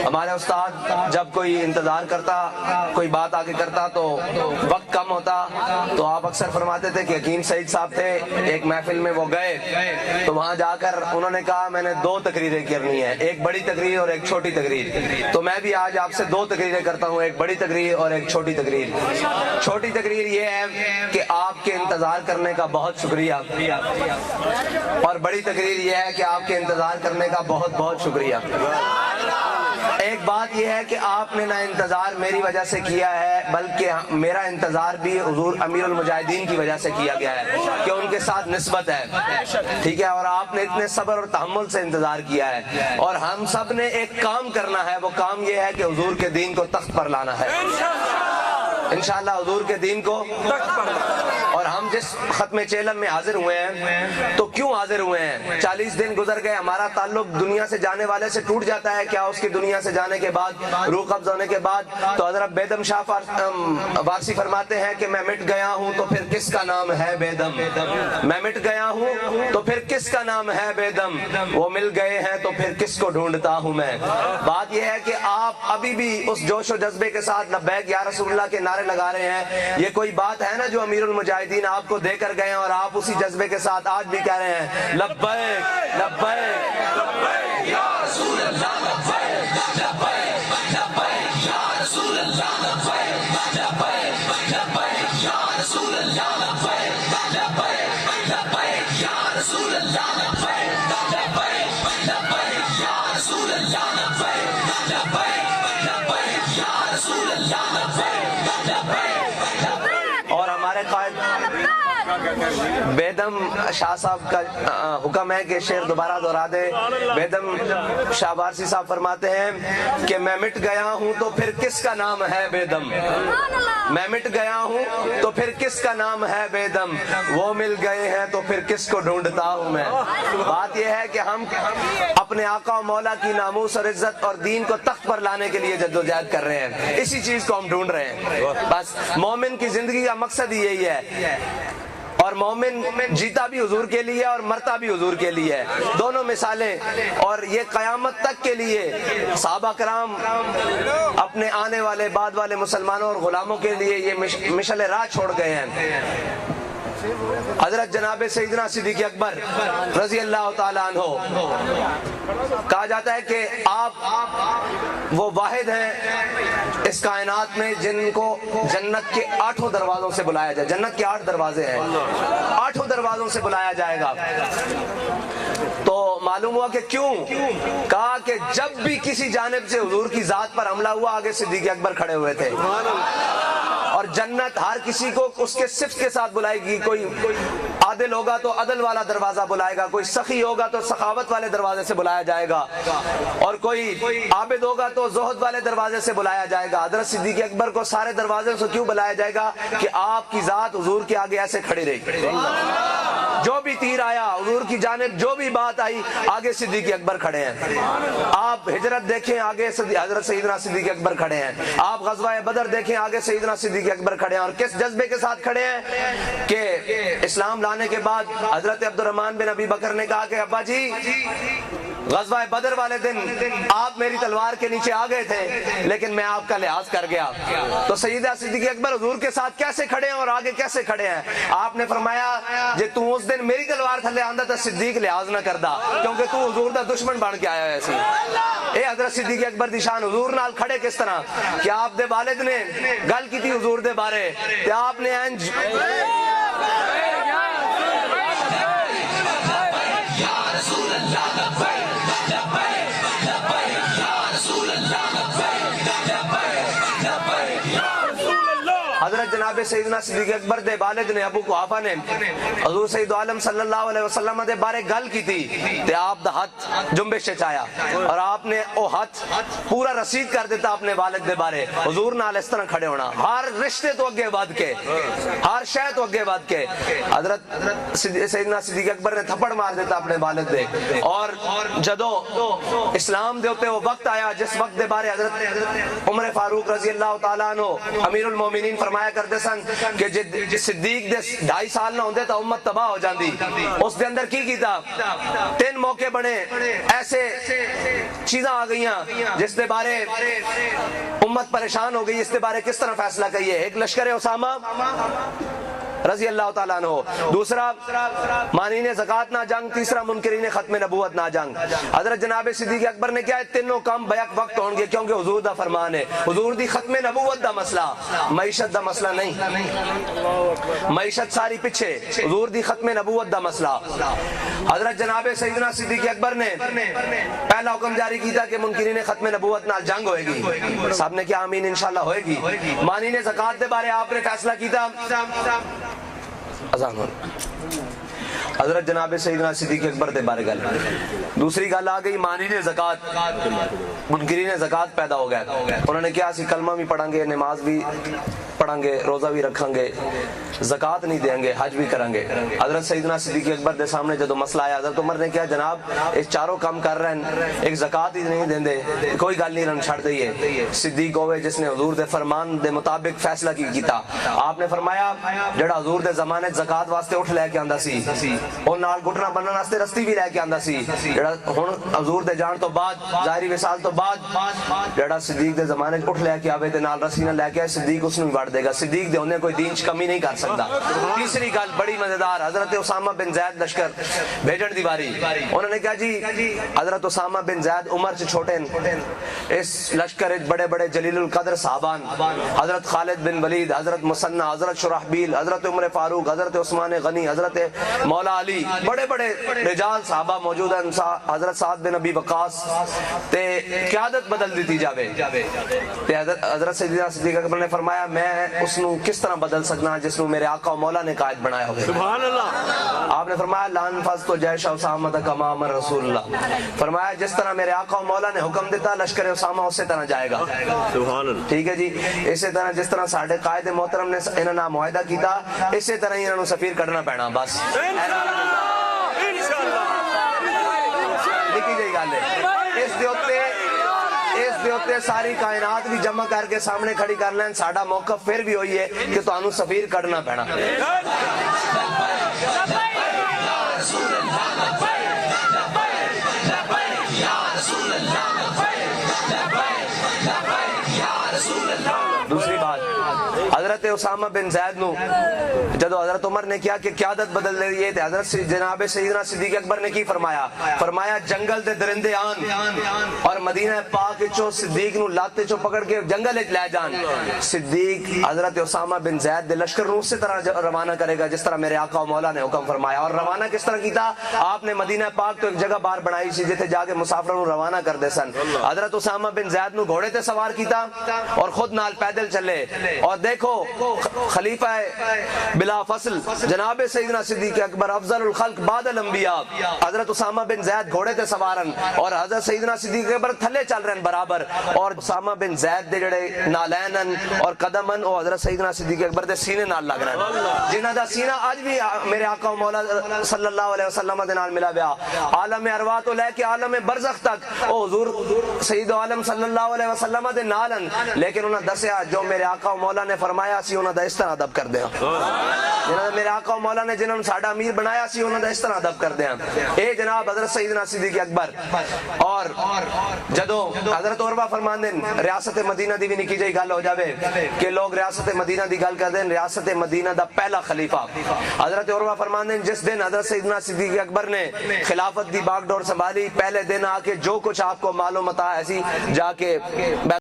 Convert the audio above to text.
ہمارے استاد جب کوئی انتظار کرتا، کوئی بات آگے کرتا تو وقت کم ہوتا، تو آپ اکثر فرماتے تھے کہ حکیم سعید صاحب تھے، ایک محفل میں وہ گئے تو وہاں جا کر انہوں نے کہا میں نے 2 تقریریں کرنی ہیں، ایک بڑی تقریر اور ایک چھوٹی تقریر۔ تو میں بھی آج آپ سے 2 تقریریں کرتا ہوں، ایک بڑی تقریر اور ایک چھوٹی تقریر۔ چھوٹی تقریر یہ ہے کہ آپ کے انتظار کرنے کا بہت شکریہ، اور بڑی تقریر یہ ہے کہ آپ کے انتظار کرنے کا بہت بہت شکریہ۔ ایک بات یہ ہے کہ آپ نے نہ انتظار میری وجہ سے کیا ہے، بلکہ میرا انتظار بھی حضور امیر المجاہدین کی وجہ سے کیا گیا ہے کہ ان کے ساتھ نسبت ہے، ٹھیک ہے، اور آپ نے اتنے صبر اور تحمل سے انتظار کیا ہے، اور ہم سب نے ایک کام کرنا ہے، وہ کام یہ ہے کہ حضور کے دین کو تخت پر لانا ہے انشاءاللہ، حضور کے دین کو تخت پر لانا۔ اور ہم جس ختم چیلم میں حاضر ہوئے ہیں تو کیوں حاضر ہوئے ہیں؟ 40 دن گزر گئے، ہمارا تعلق دنیا سے جانے والے سے ٹوٹ جاتا ہے کیا؟ اس کی دنیا سے جانے کے بعد، روح قبض ہونے کے بعد تو حضرت بیدم شاہ وارسی فرماتے ہیں کہ میں مٹ گیا ہوں تو پھر کس کا نام ہے بیدم، میں مٹ گیا ہوں تو پھر کس کا نام ہے بیدم، وہ مل گئے ہیں تو پھر کس کو ڈھونڈتا ہوں میں۔ بات یہ ہے کہ آپ ابھی بھی اس جوش و جذبے کے ساتھ لبیک یا رسول اللہ کے نعرے لگا رہے ہیں، یہ کوئی بات ہے نا جو امیر المجاہدین آپ کو دے کر گئے ہیں، اور آپ اسی جذبے کے ساتھ آج بھی کہہ رہے ہیں لبیک لبیک لبیک یا رسول اللہ، لبیک لبیک لبیک یا رسول اللہ، لبیک لبیک لبیک یا رسول اللہ، لبیک لبیک لبیک یا رسول اللہ، لبیک لبیک لبیک یا رسول اللہ، لبیک لبیک لبیک یا رسول اللہ، لبیک لبیک۔ اور ہمارے قائد بیدم شاہ صاحب کا حکم ہے کہ شعر دوبارہ دہرا دے۔ بیدم شاہ وارسی صاحب فرماتے ہیں کہ میں مٹ گیا ہوں تو پھر کس کا نام ہے بیدم، میں مٹ گیا ہوں تو پھر کس کا نام ہے بیدم، وہ مل گئے ہیں تو پھر کس کو ڈھونڈتا ہوں میں۔ بات یہ ہے کہ ہم اپنے آقا و مولا کی ناموس اور عزت اور دین کو تخت پر لانے کے لیے جدوجہد کر رہے ہیں، اسی چیز کو ہم ڈھونڈ رہے ہیں۔ بس مومن کی زندگی کا مقصد ہی یہی ہے، اور مومن جیتا بھی حضور کے لیے اور مرتا بھی حضور کے لیے ہے، دونوں مثالیں، اور یہ قیامت تک کے لیے صحابہ کرام اپنے آنے والے بعد والے مسلمانوں اور غلاموں کے لیے یہ مشعل راہ چھوڑ گئے ہیں۔ حضرت جناب سیدنا صدیق اکبر رضی اللہ تعالیٰ عنہ، کہا جاتا ہے کہ آپ وہ واحد ہیں اس کائنات میں جن کو جنت کے 8 دروازوں سے بلایا جائے، جنت کے 8 دروازے ہیں، 8 دروازوں سے بلایا جائے گا۔ تو معلوم ہوا کہ کیوں؟ کہا کہ جب بھی کسی جانب سے حضور کی ذات پر حملہ ہوا، آگے صدیق اکبر کھڑے ہوئے تھے، اور جنت ہر کسی کو اس کے صفت کے ساتھ بلائے گی، کوئی عادل ہوگا تو عدل والا دروازہ بلائے گا، کوئی سخی ہوگا تو سخاوت والے دروازے سے بلایا جائے گا، اور کوئی عابد ہوگا تو زہد والے دروازے سے بلایا جائے گا۔ حضرت صدیق اکبر کو سارے دروازے سے کیوں بلایا جائے گا؟ کہ آپ کی ذات حضور کے آگے ایسے کھڑی رہی، جو بھی تیر آیا حضور کی جانب، جو بھی بات آئی، آگے صدیق اکبر کھڑے ہیں۔ آپ ہجرت دیکھیں، آگے حضرت سیدنا صدیق اکبر کھڑے ہیں۔ آپ غزوہ بدر دیکھیں، آگے سیدنا صدیق اکبر کھڑے ہیں، اور کس جذبے کے ساتھ کھڑے ہیں کہ اسلام لانے کے بعد حضرت عبد الرحمن بن ابی بکر نے کہا کہ ابا جی غزوہ بدر والے دن آپ میری تلوار کے نیچے آ گئے تھے، لیکن میں آپ کا لحاظ کر گیا۔ تو سیدہ صدیق اکبر حضور کے ساتھ کیسے کھڑے ہیں اور آگے کیسے کھڑے ہیں؟ آپ نے فرمایا جے تو اس دن میری تلوار تھلے آندا تو صدیق لحاظ نہ کردا، کیونکہ تو حضور دا دشمن بن کے آیا ہے سی۔ اے حضرت صدیق اکبر دی شان حضور نال کھڑے کس طرح کہ آپ دے والد نے گل کی تھی حضور دے بارے، تے آپ نے انج حضرت جناب سیدنا صدیق اکبر دے والد نے ابو قحافہ نے حضور سید عالم صلی اللہ علیہ وسلم دے بارے گل کی تھی، تے آپ دا ہاتھ جنبش چایا، اور آپ نے او ہاتھ پورا رسید کر دیتا اپنے والد دے بارے۔ حضور نال اس طرح کھڑے ہونا، ہر رشتے تو اگے ود کے، ہر شے تو اگے ود کے۔ حضرت سیدنا صدیق اکبر نے تھپڑ مار دیتا اپنے والد دے، اور جدو اسلام دے اوتے وہ وقت آیا جس وقت دے بارے حضرت عمر فاروق رضی اللہ تعالیٰ عنہ امیر المومنین فرمایا کرتے سن کہ جے صدیق دے 2.5 سال نہ ہوندے تو امت تباہ ہو جاندی. اس دے اندر کی کیتا 3 موقع بنے ایسے چیزاں آ گئیاں جس دے بارے امت پریشان ہو گئی. اس دے بارے کس طرح فیصلہ کیے؟ ایک لشکر اسامہ رضی اللہ تعالیٰ عنہ، دوسرا مانین زکوٰۃ نہ جنگ، تیسرا منکرین ختم نبوت نہ جنگ. حضرت جناب صدیق اکبر نے کیا ہے تینوں کام بیک وقت ہون گے کیونکہ حضور دا فرمان ہے. حضور دی ختم نبوت دا مسئلہ، معیشت دا مسئلہ نہیں، معیشت ساری پیچھے، حضور دی ختم نبوت دا مسئلہ. حضرت جناب سیدنا صدیق اکبر نے پہلا حکم جاری کیتا کہ منکرین ختم نبوت نال جنگ ہوئے گی. سب نے کیا آمین انشاءاللہ ہوئے گی. مانین زکوٰۃ دے بارے آپ نے فیصلہ کیتا. حضرت جناب سیدنا صدیق اکبر دے بارے گل. دوسری گل آ گئی مانین زکوٰۃ، منکرین زکوٰۃ پیدا ہو گئے. انہوں نے کیا اسی کلمہ بھی پڑھیں گے، نماز بھی پڑھیں گے، روزہ بھی رکھیں گے، زکوٰۃ نہیں دیں گے، حج بھی کریں گے. حضرت سیدنا صدیق اکبر دے سامنے جدو مسئلہ آیا حضرت عمر نے کیا جناب اس چاروں کام کر رہے ہیں، ایک زکوٰۃ ہی نہیں دیں دے، کوئی گل نہیں، رن چھڑ دئیے. صدیق ہوئے جس نے حضور دے فرمان دے مطابق فیصلہ کیتا. آپ نے فرمایا جڑا حضور دے زمانے زکوٰۃ واسطے اٹھ لے کے آندا سی اور نال گھٹنا بننے واسطے رستی بھی لے کے آندا سی، جڑا ہن حضور دے جان تو بعد ظاہری وصال تو بعد جڑا صدیق دے زمانے اٹھ لے کے آوے تے نال رسی نہ لے کے آئے صدیق اس نوں وڑ دے گا. صدیق دے ہونے کوئی دین چ کمی نہیں کر سکتا. تیسری گل بڑی مزیدار، حضرت اسامہ بن زید لشکر بھیجن دی باری. انہوں نے کہا جی حضرت اسامہ بن زید عمر سے چھوٹے ہیں، اس لشکر بڑے بڑے جلیل القدر صحابان حضرت خالد بن ولید، حضرت مسنہ، حضرت شرحبیل، حضرت عمر فاروق، حضرت عثمان غنی، حضرت مولا علی، بڑے بڑے رجال صحابہ موجود ہیں. حضرت سعد بن ابی وقاص تے قیادت بدل دیتی جاوے. حضرت سیدنا صدیق اکبر نے فرمایا میں اس نو کس طرح بدل سکنا جس نو میرے آقا و مولا نے قائد بنایا ہوئے. سبحان اللہ. آپ نے فرمایا لان فض تو جیش اسامہ کما امر رسول اللہ. فرمایا جس طرح میرے آقا و مولا نے حکم دیتا لشکر اسامہ اسی طرح جائے گا. سبحان اللہ. ٹھیک ہے جی. اسی طرح جس طرح ساڈے قائد محترم نے انہاں نال معاہدہ کیتا اسی طرح ہی انہاں نو سفیر کڈنا پینا. بس لکھی گئی گل ہے. اس دے اوتے ساری کائنات بھی جمع کر کے سامنے کھڑی کر لین. ساڈا موقف پھر بھی ہوئی ہے کہ تانوں سفیر کڈنا پینا. دوسری بات حضرت اسامہ بن زید نو جدو حضرت عمر نے کیا کہ قیادت بدل دی ہے تے حضرت جناب سیدنا صدیق اکبر نے کی فرمایا؟ فرمایا جنگل دے درندے آن اور مدینہ پاک چو صدیق نو لاتے چو پکڑ کے جنگل وچ لے جان. صدیق حضرت اسامہ بن زید دے لشکر نو اسی طرح روانہ کرے گا جس طرح میرے آقا و مولا نے حکم فرمایا. اور روانہ کس طرح کیتا؟ آپ نے مدینہ پاک تو ایک جگہ بار بنائی سی جتے جا کے مسافروں نو روانہ کر دے سن. حضرت اسامہ بن زید نو گھوڑے تے سوار کیتا اور خود نال پیدل چلے. اور دیکھو خلیفہ بلا فصل جناب سیدنا صدیق اکبر افضل الخلق بعد الانبیاء حضرت اسامہ بن زید گھوڑے تے سوارن اور حضرت سیدنا صدیق اکبر تھلے چل رہے ہیں برابر. اور اسامہ بن زید دے جڑے نالینن اور قدمن او حضرت سیدنا صدیق اکبر دے سینے نال لگ رہے ہیں جنہاں دا سینہ اج بھی میرے آقا و مولا صلی اللہ علیہ وسلم دے نال ملا پیا. عالم ارواح تو لے کے عالم برزخ تک او حضور سید عالم صلی اللہ علیہ وسلم دے نالن. لیکن انہاں دسیا جو میرے آقا و مولا نے فرمایا سی انہاں دا اس طرح ادب کر دیاں. جنہاں میرے آقا و مولا نے جنہاں ساڈا امیر بنایا سی انہاں دا اس طرح ادب کر دیاں. اے جناب حضرت سیدنا صدیق اکبر. اور جدو حضرت عروہ فرماندے ریاست مدینہ دی بھی نکی جئی گل ہو جاوے کہ لوگ ریاست مدینہ دی گل کردے. ریاست مدینہ دا پہلا خلیفہ حضرت عروہ فرماندے جس دن حضرت سیدنا صدیق اکبر نے خلافت دی باغ ڈور سنبھالی پہلے دن آ کے جو کچھ آپ کو معلوم تھا ایسی جا کے